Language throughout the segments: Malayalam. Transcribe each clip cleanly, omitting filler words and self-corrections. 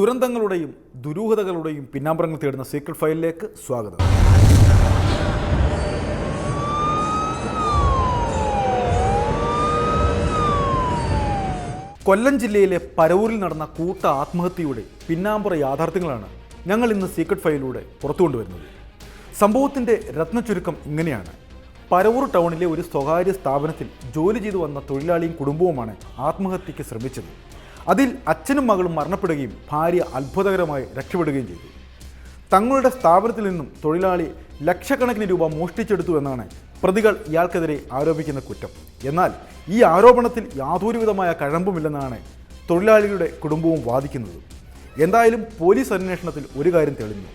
ദുരന്തങ്ങളുടെയും ദുരൂഹതകളുടെയും പിന്നാമ്പറങ്ങൾ തേടുന്ന സീക്രട്ട് ഫയലിലേക്ക് സ്വാഗതം. കൊല്ലം ജില്ലയിലെ പരവൂരിൽ നടന്ന കൂട്ട ആത്മഹത്യയുടെ പിന്നാമ്പറ യാഥാർത്ഥ്യങ്ങളാണ് ഞങ്ങൾ ഇന്ന് സീക്രട്ട് ഫയലിലൂടെ പുറത്തുകൊണ്ടുവരുന്നത്. സംഭവത്തിൻ്റെ രത്നച്ചുരുക്കം ഇങ്ങനെയാണ്. പരവൂർ ടൗണിലെ ഒരു സ്വകാര്യ സ്ഥാപനത്തിൽ ജോലി ചെയ്തു വന്ന തൊഴിലാളിയും കുടുംബവുമാണ് ആത്മഹത്യയ്ക്ക് ശ്രമിച്ചത്. അതിൽ അച്ഛനും മകളും മരണപ്പെടുകയും ഭാര്യ അത്ഭുതകരമായി രക്ഷപ്പെടുകയും ചെയ്തു. തങ്ങളുടെ സ്ഥാപനത്തിൽ നിന്നും തൊഴിലാളി ലക്ഷക്കണക്കിന് രൂപ മോഷ്ടിച്ചെടുത്തു എന്നാണ് പ്രതികൾ ഇയാൾക്കെതിരെ ആരോപിക്കുന്ന കുറ്റം. എന്നാൽ ഈ ആരോപണത്തിൽ യാതൊരുവിധമായ കഴമ്പുമില്ലെന്നാണ് തൊഴിലാളിയുടെ കുടുംബവും വാദിക്കുന്നത്. എന്തായാലും പോലീസ് അന്വേഷണത്തിൽ ഒരു കാര്യം തെളിഞ്ഞു.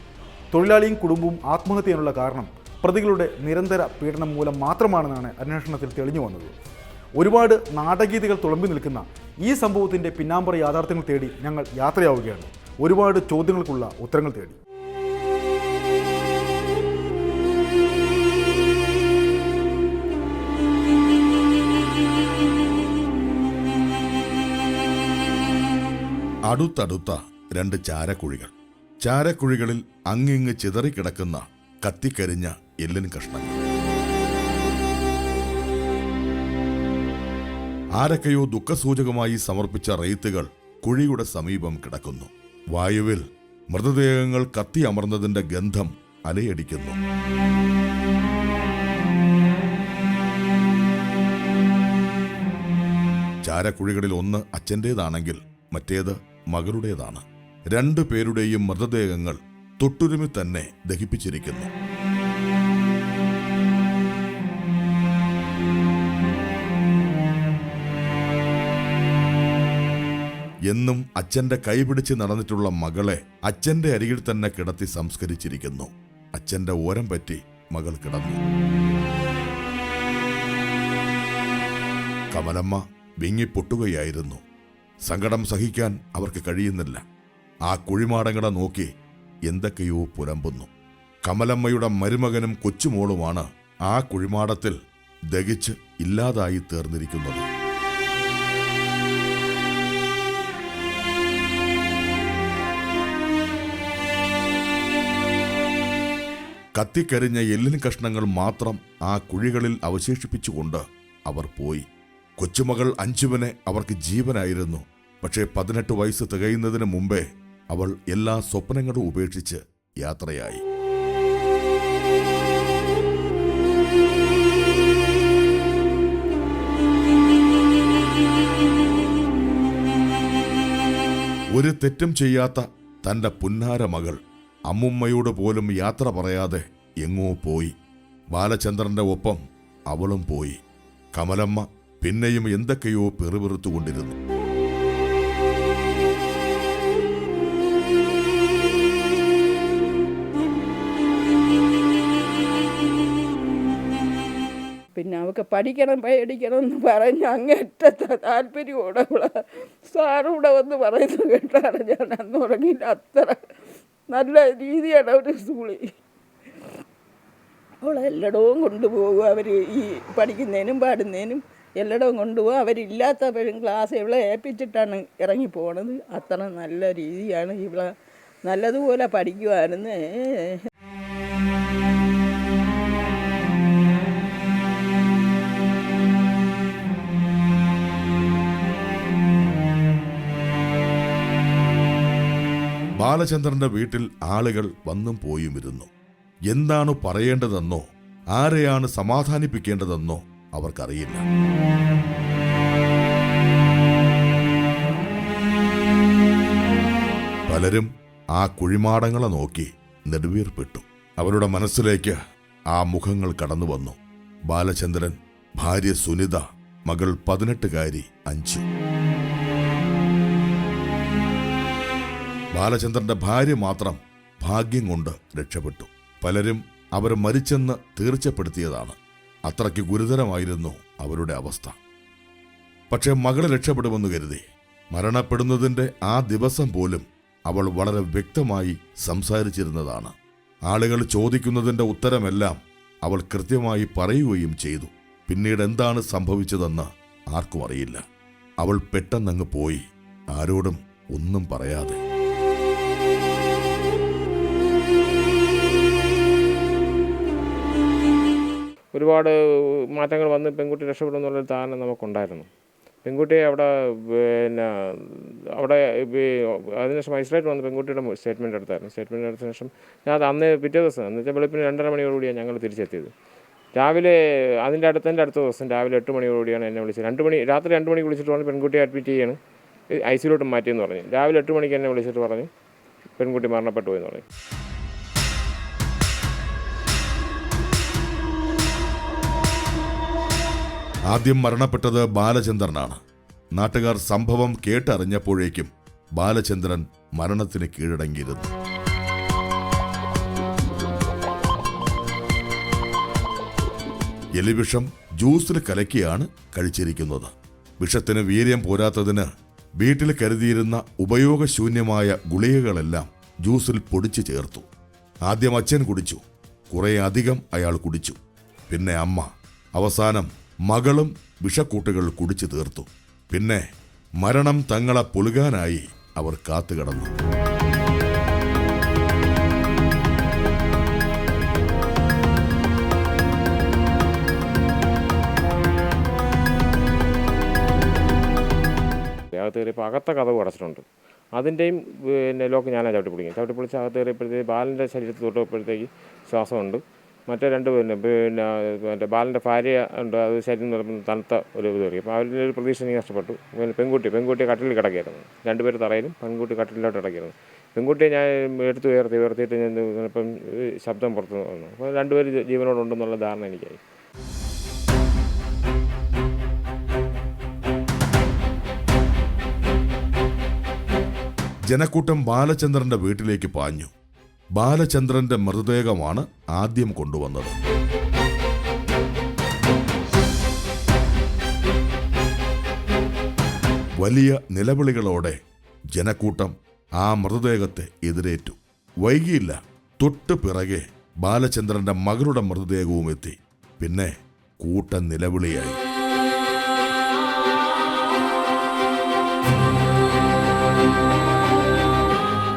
തൊഴിലാളിയും കുടുംബവും ആത്മഹത്യ ചെയ്യാനുള്ള കാരണം പ്രതികളുടെ നിരന്തര പീഡനം മൂലം മാത്രമാണെന്നാണ് അന്വേഷണത്തിൽ തെളിഞ്ഞു വന്നത്. ഒരുപാട് നാടകീയതകൾ തുളുമ്പി നിൽക്കുന്ന ഈ സംഭവത്തിൻ്റെ പിന്നാമ്പറ യാഥാർത്ഥ്യങ്ങൾ തേടി ഞങ്ങൾ യാത്രയാവുകയാണ്. ഒരുപാട് ചോദ്യങ്ങൾക്കുള്ള ഉത്തരങ്ങൾ തേടി. അടുത്തടുത്ത രണ്ട് ചാരക്കുഴികൾ. ചാരക്കുഴികളിൽ അങ്ങിങ്ങ് ചിതറിക്കിടക്കുന്ന കത്തിക്കരിഞ്ഞ എല്ലിൻ കഷ്ണങ്ങൾ. ആരൊക്കെയോ ദുഃഖസൂചകമായി സമർപ്പിച്ച റെയ്ത്തുകൾ കുഴിയുടെ സമീപം കിടക്കുന്നു. വായുവിൽ മൃതദേഹങ്ങൾ കത്തി അമർന്നതിന്റെ ഗന്ധം അലയടിക്കുന്നു. ചാരക്കുഴികളിൽ ഒന്ന് അച്ഛൻ്റേതാണെങ്കിൽ മറ്റേത് മകളുടേതാണ്. രണ്ടു പേരുടെയും മൃതദേഹങ്ങൾ തൊട്ടുരുമി തന്നെ ദഹിപ്പിച്ചിരിക്കുന്നു. എന്നും അച്ഛന്റെ കൈപിടിച്ച് നടന്നിട്ടുള്ള മകളെ അച്ഛന്റെ അരികിൽ തന്നെ കിടത്തി സംസ്കരിച്ചിരിക്കുന്നു. അച്ഛന്റെ ഓരം പറ്റി മകൾ കിടന്നു. കമലമ്മ വിങ്ങിപ്പൊട്ടുകയായിരുന്നു. സങ്കടം സഹിക്കാൻ അവർക്ക് കഴിയുന്നില്ല. ആ കുഴിമാടങ്ങളെ നോക്കി എന്തൊക്കെയോ പുലമ്പുന്നു. കമലമ്മയുടെ മരുമകനും കൊച്ചുമോളുമാണ് ആ കുഴിമാടത്തിൽ ദഹിച്ച് ഇല്ലാതായി തീർന്നിരിക്കുന്നത്. കത്തിക്കരിഞ്ഞ എല്ലിൻ കഷ്ണങ്ങൾ മാത്രം ആ കുഴികളിൽ അവശേഷിപ്പിച്ചുകൊണ്ട് അവർ പോയി. കൊച്ചുമകൾ അഞ്ജുവിനെ അവർക്ക് ജീവനായിരുന്നു. പക്ഷേ 18 വയസ്സ് തികയുന്നതിന് മുമ്പേ അവൾ എല്ലാ സ്വപ്നങ്ങളും ഉപേക്ഷിച്ച് യാത്രയായി. ഒരു തെറ്റും ചെയ്യാത്ത തന്റെ പുന്നാര മകൾ അമ്മുമ്മയോട് പോലും യാത്ര പറയാതെ എങ്ങോ പോയി. ബാലചന്ദ്രന്റെ ഒപ്പം അവളും പോയി. കമലമ്മ പിന്നെയും എന്തൊക്കെയോ പെറുപെറുത്തുകൊണ്ടിരുന്നു. പിന്നെ അവൾക്ക് പഠിക്കണം പേടിക്കണം എന്ന് പറഞ്ഞ് അങ്ങേറ്റത്തെ താല്പര്യമോടെ സാറൂടെ വന്ന് പറയുന്നത് കേട്ടാണ് ഞാൻ അന്ന് ഉറങ്ങിയില്ല. അത്ര നല്ല രീതിയാണ് അവർ സ്കൂളിൽ. അവളെല്ലടവും കൊണ്ടുപോകും. അവർ ഈ പഠിക്കുന്നതിനും പാടുന്നതിനും എല്ലായിടവും കൊണ്ടുപോകും. അവരില്ലാത്തപ്പോഴും ക്ലാസ് ഇവളെ ഏൽപ്പിച്ചിട്ടാണ് ഇറങ്ങി പോണത്. അത്ര നല്ല രീതിയാണ്. ഇവളെ നല്ലതുപോലെ പഠിക്കുമായിരുന്നു. ബാലചന്ദ്രന്റെ വീട്ടിൽ ആളുകൾ വന്നും പോയുമിരുന്നു. എന്താണ് പറയേണ്ടതെന്നോ ആരെയാണ് സമാധാനിപ്പിക്കേണ്ടതെന്നോ അവർക്കറിയില്ല. പലരും ആ കുഴിമാടങ്ങളെ നോക്കി നെടുവീർപ്പിട്ടു. അവരുടെ മനസ്സിലേക്ക് ആ മുഖങ്ങൾ കടന്നു വന്നു. ബാലചന്ദ്രൻ, ഭാര്യ സുനിത, മകൾ 18കാരി അഞ്ജു. ബാലചന്ദ്രന്റെ ഭാര്യ മാത്രം ഭാഗ്യം കൊണ്ട് രക്ഷപ്പെട്ടു. പലരും അവർ മരിച്ചെന്ന് തീർച്ചപ്പെടുത്തിയതാണ്. അത്രയ്ക്ക് ഗുരുതരമായിരുന്നു അവരുടെ അവസ്ഥ. പക്ഷെ മകളെ രക്ഷപ്പെടുമെന്ന് കരുതി മരണപ്പെടുന്നതിൻ്റെ ആ ദിവസം പോലും അവൾ വളരെ വ്യക്തമായി സംസാരിച്ചിരുന്നതാണ്. ആളുകൾ ചോദിക്കുന്നതിൻ്റെ ഉത്തരമെല്ലാം അവൾ കൃത്യമായി പറയുകയും ചെയ്തു. പിന്നീട് എന്താണ് സംഭവിച്ചതെന്ന് ആർക്കും അറിയില്ല. അവൾ പെട്ടെന്നങ്ങ് പോയി, ആരോടും ഒന്നും പറയാതെ. ഒരുപാട് മാറ്റങ്ങൾ വന്ന് പെൺകുട്ടി രക്ഷപ്പെടുമെന്നുള്ളൊരു ധാരണ നമുക്കുണ്ടായിരുന്നു. പെൺകുട്ടിയെ പിന്നെ അതിനുശേഷം മജിസ്ട്രേറ്റ് വന്ന് പെൺകുട്ടിയുടെ സ്റ്റേറ്റ്മെൻറ്റ് എടുത്തായിരുന്നു. സ്റ്റേറ്റ്മെൻറ്റ് എടുത്ത ശേഷം ഞാൻ അന്ന് പിറ്റേ ദിവസം എന്ന് വെച്ചാൽ വെളുപ്പിന് 2:30 മണിയോടുകൂടിയാണ് ഞങ്ങൾ തിരിച്ചെത്തിയത്. രാവിലെ അടുത്ത ദിവസം രാവിലെ 8 മണിയോടുകൂടിയാണ് എന്നെ വിളിച്ചത്. രാത്രി 2 മണിക്ക് വിളിച്ചിട്ട് പറഞ്ഞു പെൺകുട്ടിയെ അഡ്മിറ്റ് ചെയ്യാണ്, ICUലോട്ട് മാറ്റിയെന്ന് പറഞ്ഞു. രാവിലെ 8 മണിക്ക് എന്നെ വിളിച്ചിട്ട് പറഞ്ഞു പെൺകുട്ടി മരണപ്പെട്ടു പോയെന്ന് പറഞ്ഞു. ആദ്യം മരണപ്പെട്ടത് ബാലചന്ദ്രനാണ്. നാട്ടുകാർ സംഭവം കേട്ടറിഞ്ഞപ്പോഴേക്കും ബാലചന്ദ്രൻ മരണത്തിന് കീഴടങ്ങിയിരുന്നു. എലിവിഷം ജ്യൂസിൽ കലക്കിയാണ് കഴിച്ചിരിക്കുന്നത്. വിഷത്തിന് വീര്യം പോരാത്തതിന് വീട്ടിൽ കരുതിയിരുന്ന ഉപയോഗശൂന്യമായ ഗുളികകളെല്ലാം ജ്യൂസിൽ പൊടിച്ചു ചേർത്തു. ആദ്യം അച്ഛൻ കുടിച്ചു, കുറെ അധികം അയാൾ കുടിച്ചു. പിന്നെ അമ്മ, അവസാനം മകളും വിഷക്കൂട്ടുകൾ കുടിച്ചു തീർത്തു. പിന്നെ മരണം തങ്ങളെ പുലുകാനായി അവർ കാത്തുകിടന്നു. അകത്ത് കയറിയപ്പോൾ അകത്ത കതവ് അടച്ചിട്ടുണ്ട്. അതിൻ്റെയും പിന്നെ ലോക്ക് ഞാനാണ് ചവിട്ടിപ്പൊളിച്ച് അകത്ത് കയറിയപ്പോഴത്തേക്ക് ബാലൻ്റെ ശരീരത്തിൽ തൊട്ടപ്പോഴത്തേക്ക് ശ്വാസമുണ്ട്. മറ്റേ 2 മറ്റേ ബാലൻ്റെ ഭാര്യ ഉണ്ട്, അത് ശരീരം നിറഞ്ഞ തണുത്ത ഒരു ഇത് കയറി. അപ്പോൾ അവരുടെ ഒരു പ്രതീക്ഷ നീ നഷ്ടപ്പെട്ടു. പെൺകുട്ടി കട്ടിലിൽ കിടക്കുകയായിരുന്നു. 2 പേര് തറയിലും പെൺകുട്ടി കട്ടിലോട്ട് കിടക്കുകയായിരുന്നു. പെൺകുട്ടിയെ ഞാൻ എടുത്ത് ഉയർത്തിയിട്ട് ഞാൻ ഇപ്പം ശബ്ദം പുറത്ത് വന്നു. അപ്പോൾ 2 പേര് ജീവനോടുണ്ടെന്നുള്ള ധാരണ എനിക്കായി. ജനക്കൂട്ടം ബാലചന്ദ്രന്റെ വീട്ടിലേക്ക് പാഞ്ഞു. ബാലചന്ദ്രന്റെ മൃതദേഹമാണ് ആദ്യം കൊണ്ടുവന്നത്. വലിയ നിലവിളികളോടെ ജനക്കൂട്ടം ആ മൃതദേഹത്തെ എതിരേറ്റു. വൈകിയില്ല, തൊട്ടു പിറകെ ബാലചന്ദ്രന്റെ മകളുടെ മൃതദേഹവും എത്തി. പിന്നെ കൂട്ട നിലവിളിയായി.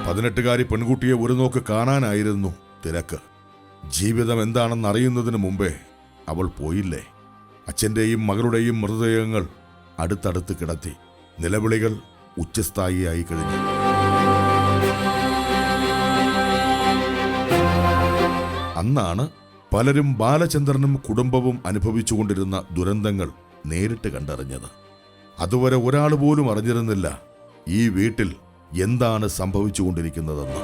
പതിനെട്ടുകാരി പെൺകുട്ടിയെ ഒരു നോക്ക് കാണാനായിരുന്നു തിരക്ക്. ജീവിതം എന്താണെന്ന് അറിയുന്നതിന് മുമ്പേ അവൾ പോയില്ലേ. അച്ഛൻ്റെയും മകളുടെയും മൃതദേഹങ്ങൾ അടുത്തടുത്ത് കിടത്തി. നിലവിളികൾ ഉച്ചസ്ഥായിയായി കഴിഞ്ഞു. അന്നാണ് പലരും ബാലചന്ദ്രനും കുടുംബവും അനുഭവിച്ചുകൊണ്ടിരുന്ന ദുരന്തങ്ങൾ നേരിട്ട് കണ്ടറിഞ്ഞത്. അതുവരെ ഒരാൾ പോലും അറിഞ്ഞിരുന്നില്ല ഈ വീട്ടിൽ എന്താണ് സംഭവിച്ചുകൊണ്ടിരിക്കുന്നതെന്ന്.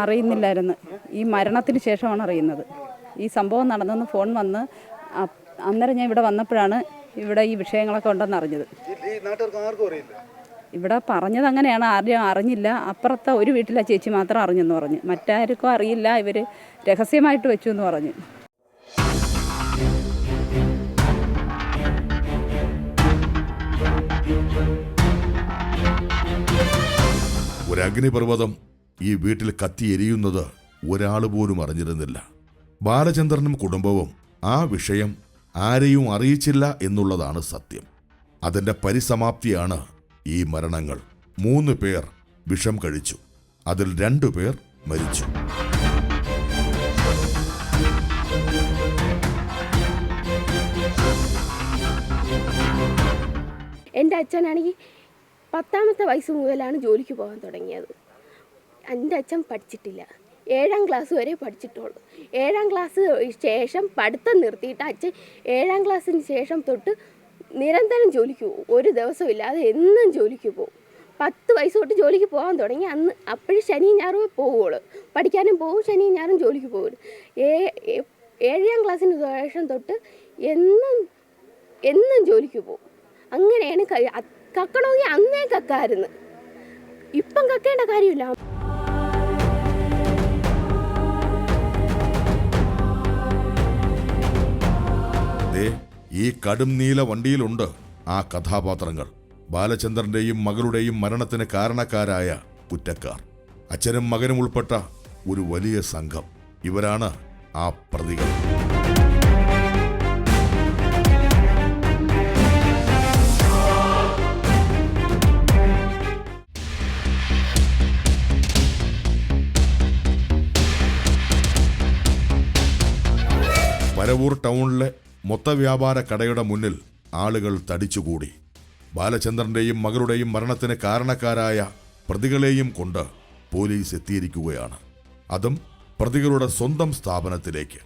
അറിയുന്നില്ലായിരുന്നു. ഈ മരണത്തിന് ശേഷമാണ് അറിയുന്നത്. ഈ സംഭവം നടന്നെന്ന് ഫോൺ വന്ന് അന്നേരം ഞാൻ ഇവിടെ വന്നപ്പോഴാണ് ഇവിടെ ഈ വിഷയങ്ങളൊക്കെ ഉണ്ടെന്ന് അറിഞ്ഞത്. ഇവിടെ പറഞ്ഞത് അങ്ങനെയാണ്, ആരും അറിഞ്ഞില്ല. അപ്പുറത്തെ ഒരു വീട്ടിലെ ചേച്ചി മാത്രം അറിഞ്ഞെന്ന് പറഞ്ഞു. മറ്റാർക്കും അറിയില്ല, ഇവർ രഹസ്യമായിട്ട് വെച്ചു എന്ന് പറഞ്ഞു. ഒരു അഗ്നിപർവ്വതം ഈ വീട്ടിൽ കത്തിയെരിയുന്നത് ഒരാൾ പോലും അറിഞ്ഞിരുന്നില്ല. ബാലചന്ദ്രനും കുടുംബവും ആ വിഷയം ആരെയും അറിയിച്ചില്ല എന്നുള്ളതാണ് സത്യം. അതിന്റെ പരിസമാപ്തിയാണ് ഈ മരണങ്ങൾ. 3 പേർ വിഷം കഴിച്ചു, അതിൽ 2 പേർ മരിച്ചു. എൻ്റെ അച്ഛനാണെങ്കിൽ 10ാമത്തെ വയസ്സ് മുതലാണ് ജോലിക്ക് പോകാൻ തുടങ്ങിയത്. എൻ്റെ അച്ഛൻ പഠിച്ചിട്ടില്ല, 7ാം ക്ലാസ് വരെ പഠിച്ചിട്ടുള്ളൂ. 7ാം ക്ലാസ് ശേഷം പഠിത്തം നിർത്തിയിട്ട് അച്ഛൻ 7ാം ക്ലാസ്സിന് ശേഷം തൊട്ട് നിരന്തരം ജോലിക്ക് പോകും. ഒരു ദിവസം ഇല്ലാതെ എന്നും ജോലിക്ക് പോകും. 10 വയസ്സ് തൊട്ട് ജോലിക്ക് പോകാൻ തുടങ്ങി. അപ്പോഴും ശനിയും ഞായറും പോവുള്ളൂ. പഠിക്കാനും പോകും, ശനിയും ഞായറും ജോലിക്ക് പോകും. 7ാം ക്ലാസ്സിന് ശേഷം തൊട്ട് എന്നും ജോലിക്ക് പോകും. അങ്ങനെയാണ് കക്കണമെങ്കിൽ അന്നേ കക്കായിരുന്നു. ഇപ്പം കക്കേണ്ട കാര്യമില്ല. ഈ കടും നീല വണ്ടിയിലുണ്ട് ആ കഥാപാത്രങ്ങൾ. ബാലചന്ദ്രന്റെയും മകളുടെയും മരണത്തിന് കാരണക്കാരായ കുറ്റക്കാർ. അച്ഛനും മകനും ഉൾപ്പെട്ട ഒരു വലിയ സംഘം. ഇവരാണ് ആ പ്രതികൾ. പരവൂർ ടൗണിലെ മൊത്തവ്യാപാര കടയുടെ മുന്നിൽ ആളുകൾ തടിച്ചുകൂടി. ബാലചന്ദ്രന്റെയും മകളുടെയും മരണത്തിന് കാരണക്കാരായ പ്രതികളെയും കൊണ്ട് പോലീസ് എത്തിയിരിക്കുകയാണ്. അതും പ്രതികളുടെ സ്വന്തം സ്ഥാപനത്തിലേക്ക്.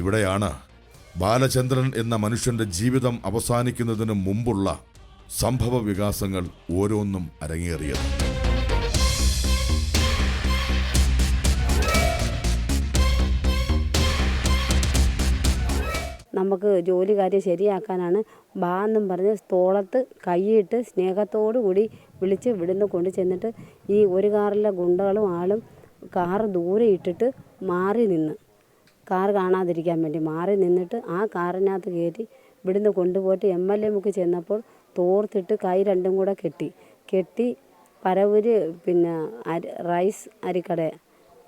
ഇവിടെയാണ് ബാലചന്ദ്രൻ എന്ന മനുഷ്യന്റെ ജീവിതം അവസാനിക്കുന്നതിന് മുമ്പുള്ള സംഭവ വികാസങ്ങൾ ഓരോന്നും അരങ്ങേറിയത്. നമുക്ക് ജോലി കാര്യം ശരിയാക്കാനാണ് ബാ എന്നും പറഞ്ഞ് തോളത്ത് കൈയിട്ട് സ്നേഹത്തോടു കൂടി വിളിച്ച് ഇവിടുന്ന് കൊണ്ടു ചെന്നിട്ട് ഈ ഒരു കാറിലെ ഗുണ്ടകളും ആളും കാറ് ദൂരെ ഇട്ടിട്ട് മാറി നിന്ന്, കാറ് കാണാതിരിക്കാൻ വേണ്ടി മാറി നിന്നിട്ട് ആ കാറിനകത്ത് കയറ്റി ഇവിടുന്ന് കൊണ്ടുപോയിട്ട് MLA ചെന്നപ്പോൾ തോർത്തിട്ട് കൈ രണ്ടും കൂടെ കെട്ടി പരവൂര് റൈസ് അരിക്കട,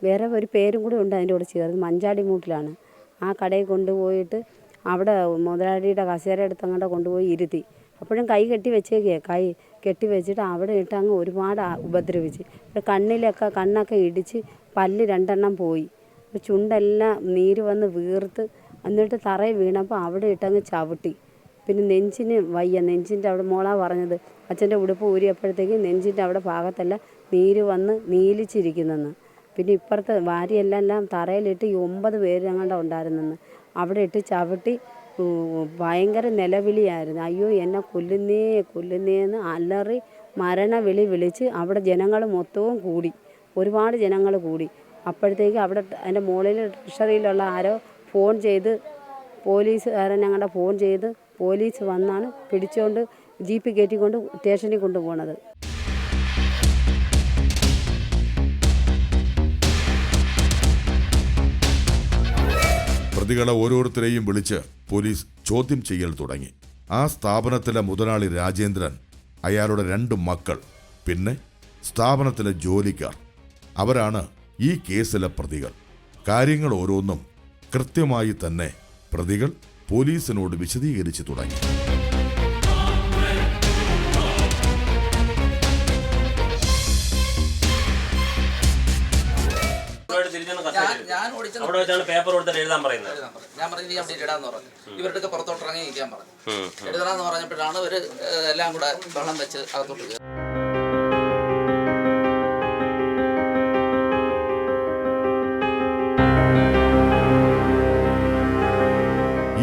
വേറെ ഒരു പേരും കൂടി ഉണ്ട് അതിൻ്റെ കൂടെ ചേർന്ന്, മഞ്ചാടിമൂട്ടിലാണ്. ആ കടയിൽ കൊണ്ടുപോയിട്ട് അവിടെ മുതലാളിയുടെ കസേര എടുത്തങ്ങോട്ട് കൊണ്ടുപോയി ഇരുത്തി. അപ്പോഴും കൈ കെട്ടി വെച്ചേക്കേ, കൈ കെട്ടി വെച്ചിട്ട് അവിടെ ഇട്ട് അങ്ങ് ഒരുപാട് ഉപദ്രവിച്ച്. കണ്ണൊക്കെ ഇടിച്ച് പല്ല് 2 പോയി, ചുണ്ടെല്ലാം നീര് വന്ന് വീർത്ത്. എന്നിട്ട് തറയിൽ വീണപ്പോൾ അവിടെ ഇട്ടങ്ങ് ചവിട്ടി. പിന്നെ നെഞ്ചിന് വയ്യ, നെഞ്ചിൻ്റെ അവിടെ മോളാ പറഞ്ഞത് അച്ഛൻ്റെ ഉടുപ്പ് ഊരിയപ്പോഴത്തേക്ക് നെഞ്ചിൻ്റെ അവിടെ ഭാഗത്തെല്ലാം നീര് വന്ന് നീലിച്ചിരിക്കുന്നെന്ന്. പിന്നെ ഇപ്പുറത്തെ വാരിയെല്ലാം തറയിലിട്ട് 9 പേര് ഞങ്ങളുടെ ഉണ്ടായിരുന്നെന്ന്. അവിടെ ഇട്ട് ചവിട്ടി ഭയങ്കര നിലവിളിയായിരുന്നു. അയ്യോ എന്നെ കൊല്ലുന്നേന്ന് അലറി മരണവിളി വിളിച്ച് അവിടെ ജനങ്ങൾ മൊത്തവും കൂടി, ഒരുപാട് ജനങ്ങൾ കൂടി. അപ്പോഴത്തേക്ക് അവിടെ അതിൻ്റെ മുകളിൽ ട്രഷറിയിലുള്ള ആരോ ഫോൺ ചെയ്ത്, പോലീസുകാരൻ ഞങ്ങളുടെ ഫോൺ ചെയ്ത് പോലീസ് വന്നാണ് പിടിച്ചുകൊണ്ട് ജീപ്പ് കയറ്റിക്കൊണ്ട് സ്റ്റേഷനിൽ കൊണ്ടുപോകുന്നത്. പ്രതികളെ ഓരോരുത്തരെയും വിളിച്ച് പോലീസ് ചോദ്യം ചെയ്യൽ തുടങ്ങി. ആ സ്ഥാപനത്തിലെ മുതലാളി രാജേന്ദ്രൻ, അയാളുടെ 2 മക്കൾ, പിന്നെ സ്ഥാപനത്തിലെ ജോലിക്കാർ, അവരാണ് ഈ കേസിലെ പ്രതികൾ. കാര്യങ്ങൾ ഓരോന്നും കൃത്യമായി തന്നെ പ്രതികൾ പോലീസിനോട് വിശദീകരിച്ചു തുടങ്ങി. അവിടെ വെച്ചാണ് പേപ്പർ കൊടുത്തിട്ട് എഴുതാൻ പറയുന്നത്. ഞാൻ പറഞ്ഞു അവിടെ ഇടാന്ന് പറഞ്ഞു. ഇവരുടെ പുറത്തോട്ട് ഇറങ്ങി ഇരിക്കാൻ പറഞ്ഞു. എഴുതണമെന്ന് പറഞ്ഞപ്പോഴാണ് ഇവര് എല്ലാം കൂടെ വെള്ളം വെച്ച് അകത്തോട്ട് കയറി.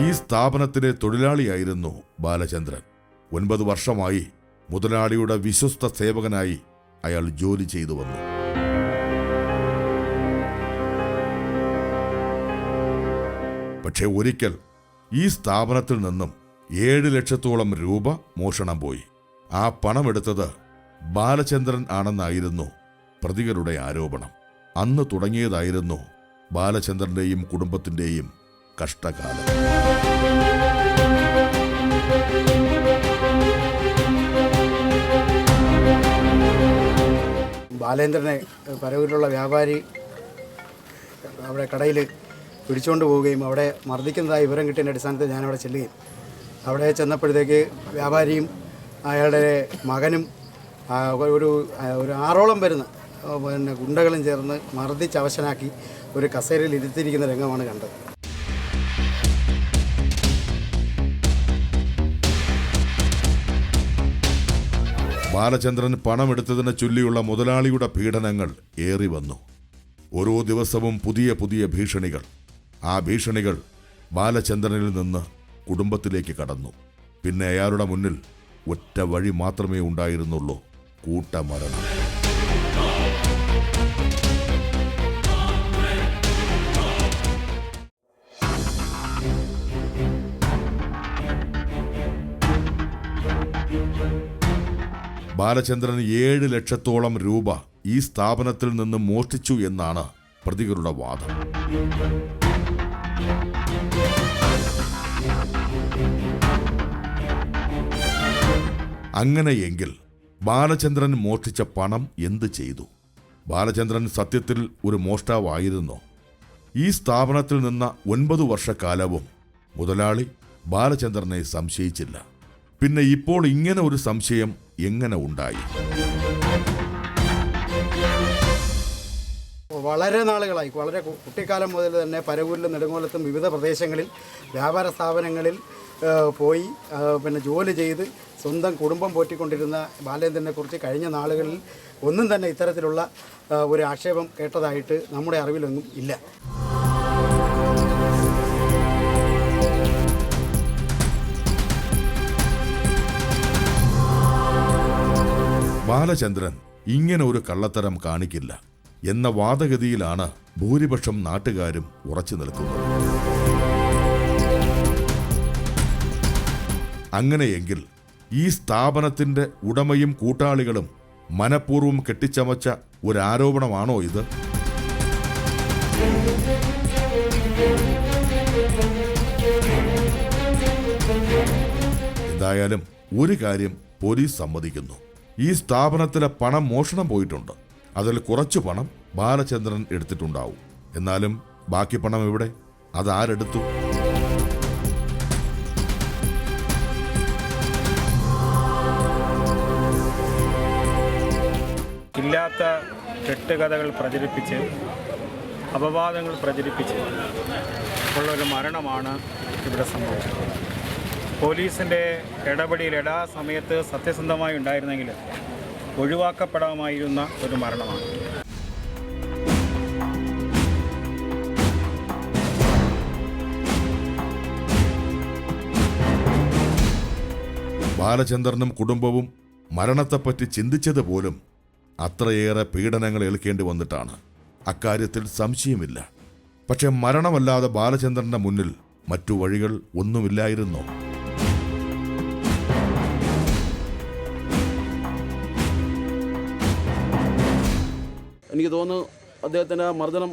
ഈ സ്ഥാപനത്തിലെ തൊഴിലാളിയായിരുന്നു ബാലചന്ദ്രൻ. 9 വർഷമായി മുതലാളിയുടെ വിശ്വസ്ത സേവകനായി അയാൾ ജോലി ചെയ്തു വന്നു. പക്ഷെ ഒരിക്കൽ ഈ സ്ഥാപനത്തിൽ നിന്നും 7 ലക്ഷത്തോളം രൂപ മോഷണം പോയി. ആ പണമെടുത്തത് ബാലചന്ദ്രൻ ആണെന്നായിരുന്നു പ്രതികളുടെ ആരോപണം. അന്ന് തുടങ്ങിയതായിരുന്നു ബാലചന്ദ്രന്റെയും കുടുംബത്തിന്റെയും കഷ്ടകാലം. ബാലേന്ദ്രനെ പരവൂരിലുള്ള വ്യാപാരി അവിടെ കടയിൽ പിടിച്ചുകൊണ്ട് പോവുകയും അവിടെ മർദ്ദിക്കുന്നതായി വിവരം കിട്ടിയതിൻ്റെ അടിസ്ഥാനത്തിൽ ഞാനവിടെ ചെല്ലുകയും അവിടെ ചെന്നപ്പോഴത്തേക്ക് വ്യാപാരിയും അയാളുടെ മകനും ഒരു 6ഓളം വരുന്ന ഗുണ്ടകളും ചേർന്ന് മർദ്ദിച്ച് അവശനാക്കി ഒരു കസേരയിൽ ഇരുത്തിയിരിക്കുന്ന രംഗമാണ് കണ്ടത്. ബാലചന്ദ്രൻ പണമെടുത്തതിനെ ചൊല്ലിയുള്ള മുതലാളിയുടെ പീഡനങ്ങൾ ഏറി വന്നു. ഓരോ ദിവസവും പുതിയ പുതിയ ഭീഷണികൾ. ആ ഭീഷണികൾ ബാലചന്ദ്രനിൽ നിന്ന് കുടുംബത്തിലേക്ക് കടന്നു. പിന്നെ അയാളുടെ മുന്നിൽ ഒറ്റ വഴി മാത്രമേ ഉണ്ടായിരുന്നുള്ളൂ: കൂട്ടമരണം. ബാലചന്ദ്രൻ 7 ലക്ഷത്തോളം രൂപ ഈ സ്ഥാപനത്തിൽ നിന്ന് മോഷ്ടിച്ചു എന്നാണ് പ്രതികളുടെ വാദം. അങ്ങനെയെങ്കിൽ ബാലചന്ദ്രൻ മോഷ്ടിച്ച പണം എന്ത് ചെയ്തു? ബാലചന്ദ്രൻ സത്യത്തിൽ ഒരു മോഷ്ടാവായിരുന്നോ? ഈ സ്ഥാപനത്തിൽ നിന്ന 9 വർഷക്കാലവും മുതലാളി ബാലചന്ദ്രനെ സംശയിച്ചില്ല. പിന്നെ ഇപ്പോൾ ഇങ്ങനെ ഒരു സംശയം എങ്ങനെ ഉണ്ടായി? വളരെ നാളുകളായി, വളരെ കുട്ടിക്കാലം മുതൽ തന്നെ പരവൂരിലും നെടുങ്ങോലത്തും വിവിധ പ്രദേശങ്ങളിൽ വ്യാപാര സ്ഥാപനങ്ങളിൽ പോയി ജോലി ചെയ്ത് സ്വന്തം കുടുംബം പോറ്റിക്കൊണ്ടിരുന്ന ബാലേന്ദ്രനെക്കുറിച്ച് കഴിഞ്ഞ നാളുകളിൽ ഒന്നും തന്നെ ഇത്തരത്തിലുള്ള ഒരു ആക്ഷേപം കേട്ടതായിട്ട് നമ്മുടെ അറിവിലൊന്നും ഇല്ല. ബാലചന്ദ്രൻ ഇങ്ങനെ ഒരു കള്ളത്തരം കാണിക്കില്ല എന്ന വാദഗതിയിലാണ് ഭൂരിപക്ഷം നാട്ടുകാരും ഉറച്ചു നിൽക്കുന്നത്. അങ്ങനെയെങ്കിൽ ഈ സ്ഥാപനത്തിന്റെ ഉടമയും കൂട്ടാളികളും മനഃപൂർവ്വം കെട്ടിച്ചമച്ച ഒരാരോപണമാണോ ഇത്? എന്തായാലും ഒരു കാര്യം പോലീസ് സമ്മതിക്കുന്നു, ഈ സ്ഥാപനത്തിലെ പണം മോഷണം പോയിട്ടുണ്ട്. അതിൽ കുറച്ചു പണം ബാലചന്ദ്രൻ എടുത്തിട്ടുണ്ടാവും. എന്നാലും ബാക്കി പണം എവിടെ? അതാരെടുത്തു? ഇല്ലാത്ത കെട്ടുകഥകൾ പ്രചരിപ്പിച്ച് അപവാദങ്ങൾ പ്രചരിപ്പിച്ച് ഉള്ളൊരു മരണമാണ് ഇവിടെ സംഭവിച്ചത്. പോലീസിൻ്റെ ഇടപെടൽ സമയത്ത് സത്യസന്ധമായി ഉണ്ടായിരുന്നെങ്കിൽ ഒഴിവാക്കപ്പെടാമായിരുന്ന ഒരു മരണമാണ്. ബാലചന്ദ്രനും കുടുംബവും മരണത്തെപ്പറ്റി ചിന്തിച്ചത് പോലും അത്രയേറെ പീഡനങ്ങൾ ഏൽക്കേണ്ടി വന്നിട്ടാണ്. അക്കാര്യത്തിൽ സംശയമില്ല. പക്ഷെ മരണമല്ലാതെ ബാലചന്ദ്രന്റെ മുന്നിൽ മറ്റു വഴികൾ ഒന്നുമില്ലായിരുന്നോ? എനിക്ക് തോന്നുന്നു അദ്ദേഹത്തിൻ്റെ മർദ്ദനം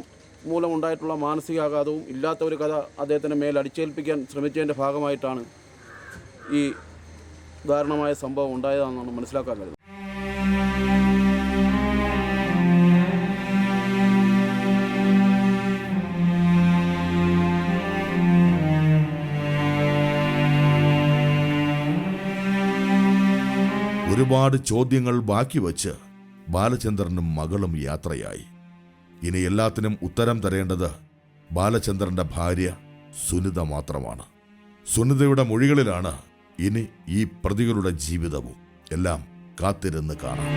മൂലമുണ്ടായിട്ടുള്ള മാനസികാഘാതവും ഇല്ലാത്ത ഒരു കഥ അദ്ദേഹത്തിൻ്റെ മേൽ അടിച്ചേൽപ്പിക്കാൻ ശ്രമിച്ചതിൻ്റെ ഭാഗമായിട്ടാണ് ഈ ദാരുണമായ സംഭവം ഉണ്ടായതാണെന്നാണ് മനസ്സിലാക്കാൻ കഴിയുന്നത്. ഒരുപാട് ചോദ്യങ്ങൾ ബാക്കി വച്ച് ബാലചന്ദ്രനും മകളും യാത്രയായി. ഇനി എല്ലാത്തിനും ഉത്തരം തരേണ്ടത് ബാലചന്ദ്രന്റെ ഭാര്യ സുനിത മാത്രമാണ്. സുനിതയുടെ മൊഴികളിലാണ് ഇനി ഈ പ്രതികളുടെ ജീവിതവും. എല്ലാം കാത്തിരുന്ന് കാണാം.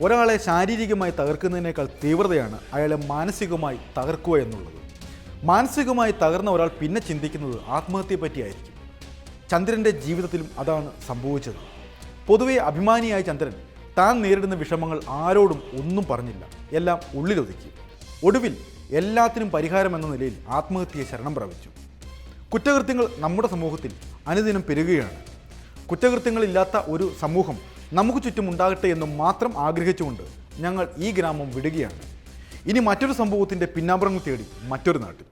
ഒരാളെ ശാരീരികമായി തകർക്കുന്നതിനേക്കാൾ തീവ്രതയാണ് അയാളെ മാനസികമായി തകർക്കുക എന്നുള്ളത്. മാനസികമായി തകർന്ന ഒരാൾ പിന്നെ ചിന്തിക്കുന്നത് ആത്മഹത്യയെ പറ്റിയായിരിക്കും. ചന്ദ്രൻ്റെ ജീവിതത്തിലും അതാണ് സംഭവിച്ചത്. പൊതുവെ അഭിമാനിയായ ചന്ദ്രൻ താൻ നേരിടുന്ന വിഷമങ്ങൾ ആരോടും ഒന്നും പറഞ്ഞില്ല, എല്ലാം ഉള്ളിലൊതുക്കി. ഒടുവിൽ എല്ലാത്തിനും പരിഹാരമെന്ന നിലയിൽ ആത്മഹത്യയെ ശരണം പ്രാപിച്ചു. കുറ്റകൃത്യങ്ങൾ നമ്മുടെ സമൂഹത്തിൽ അനുദിനം പെരുകുകയാണ്. കുറ്റകൃത്യങ്ങളില്ലാത്ത ഒരു സമൂഹം നമുക്ക് ചുറ്റും ഉണ്ടാകട്ടെ എന്ന് മാത്രം ആഗ്രഹിച്ചുകൊണ്ട് ഞങ്ങൾ ഈ ഗ്രാമം വിടുകയാണ്. ഇനി മറ്റൊരു സംഭവത്തിൻ്റെ പിന്നാമ്പുറങ്ങൾ തേടി മറ്റൊരു നാട്ടിൽ.